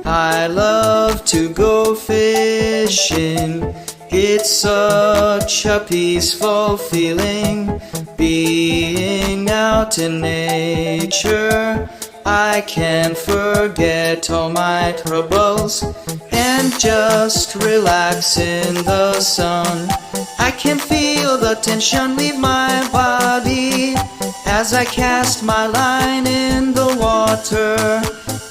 I love to go fishing. It's such a peaceful feeling, being out in nature. I can forget all my troubles and just relax in the sun. I can feel the tension leave my body as I cast my line in the water.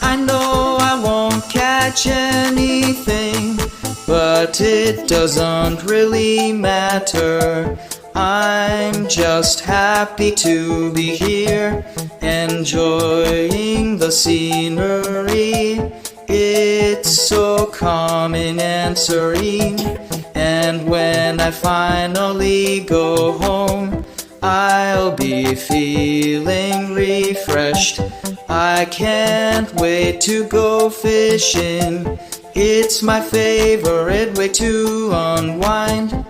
I know I won't catch anything, but it doesn't really matter. I'm just happy to be here, enjoying the scenery. It's so calming and serene, and when I finally go home, I'll be feeling refreshed. I can't wait to go fishing. It's my favorite way to unwind.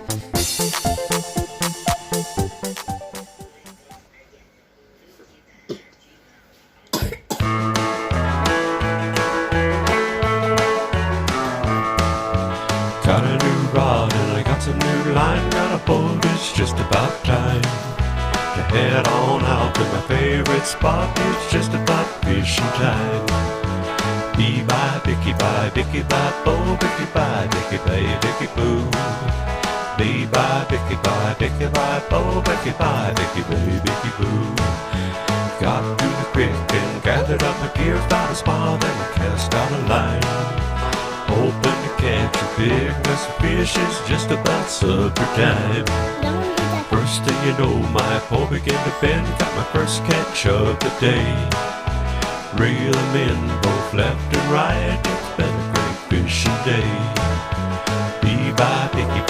Got a new rod and I got some new line. Got a boat, it's just about time to head on out to my favorite spot. It's just about fishing time. Bee bye, bicky bye, bicky bye, bo, bicky bye, bicky bye, bicky boo. Bee bye, bicky bye, bo, bicky bye, bicky bye, bicky boo. Got to the creek and gathered up my gear, found a spot and I cast out a line. Hoping to catch a big mess of fish, it's just about supper time. First thing you know, my pole began to bend, got my first catch of the day. Reel 'em in both left and right, it's been a great fishing day. Bee bye, bicky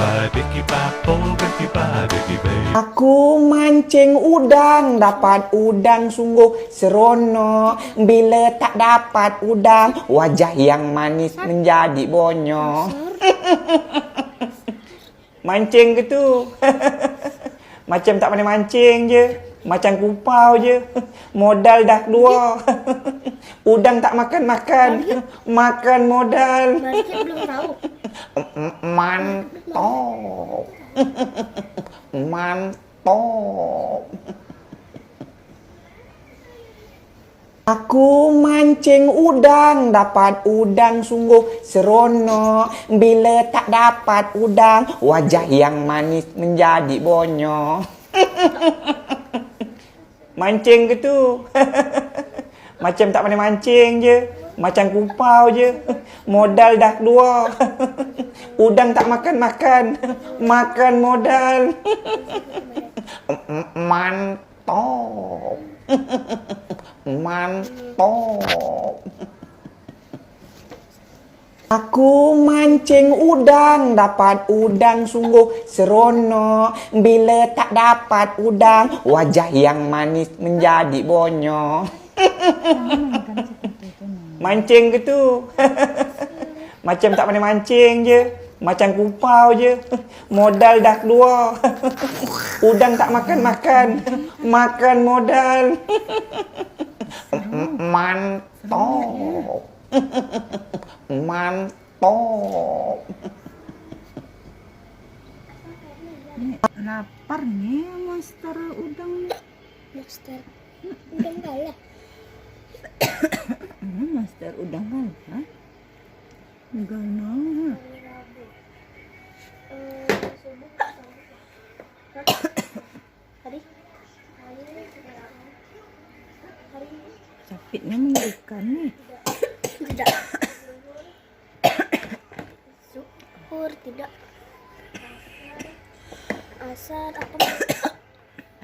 bye, pole bicky bye, bicky babe. Aku mancing udang, dapat udang sungguh seronok. Bila tak dapat udang, wajah yang manis menjadi bonyok. Mancing ke tu? Macam tak pandai mancing je. Macam kupau je. Modal dah keluar. Udang tak makan-makan. Makan modal. Belum tahu. Mantap. Mantap. Aku mancing udang, dapat udang sungguh seronok. Bila tak dapat udang, wajah yang manis menjadi bonyok. Mancing ke tu? Macam tak pandai mancing je. Macam kupau je. Modal dah keluar. Udang tak makan-makan. Makan modal. Mantap. Mantap. Aku mancing udang, dapat udang sungguh seronok. Bila tak dapat udang, wajah yang manis menjadi bonyok. Mancing ke tu? Macam tak pandai mancing je. Macam kupau je. Modal dah keluar. Udang tak makan-makan. Makan modal. Mantap. Mantap. Lapar nih monster udang. Monster udang galah. Monster udang galah. Galah. Capitnya mengerikan nih. Tidak. Syukur tidak. Asal apa?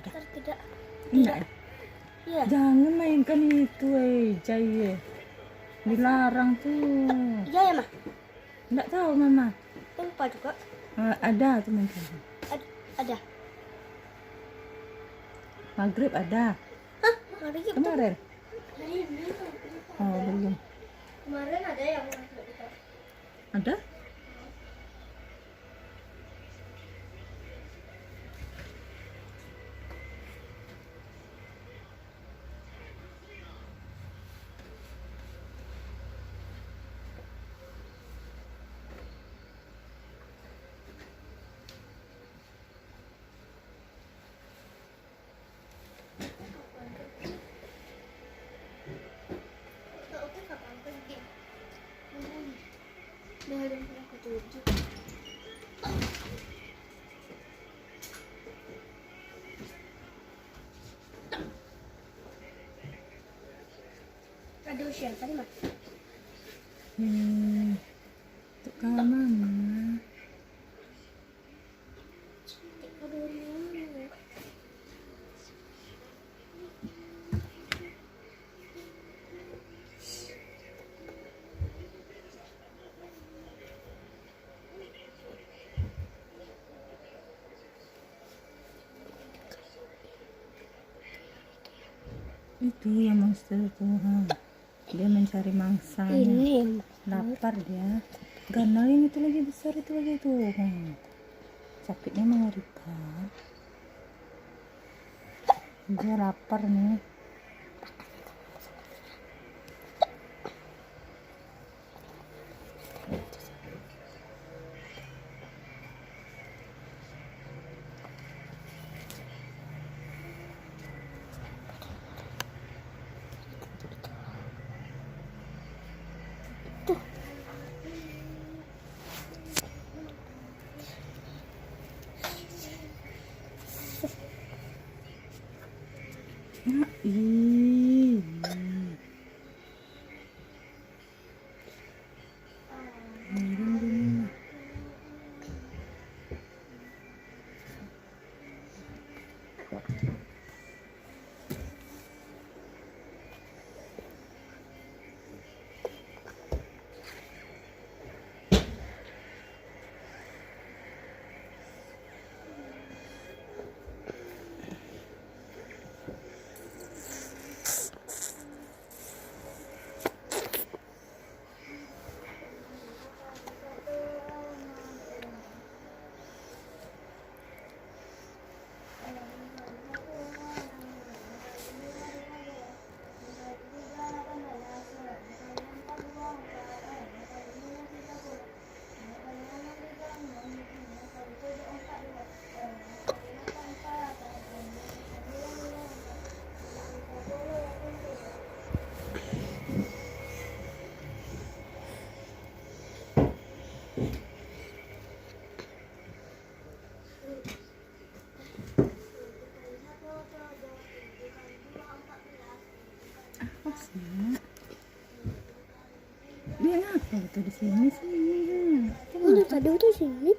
Tidak. Tidak. Ya. Jangan mainkan itu, Jaya. Dilarang tuh. Iya ya, Ma? Enggak tahu, Mama. Lupa juga. Ada teman-teman. Ada. Maghrib ada. Hah? Maghrib kemarin? Oh, belum. Kemarin ada yang ada? Kado siapa nih, Mak? Untuk mama. Kado ini. Itu yang monster tuh. Dia mencari mangsanya. Ini Lapar dia. Ganalin itu lagi besar itu lagi tuh. Sakitnya mengerikan. Dia lapar nih. Ih. Apa sih? Dia apa itu di sini sih? Udah tadi tuh sini.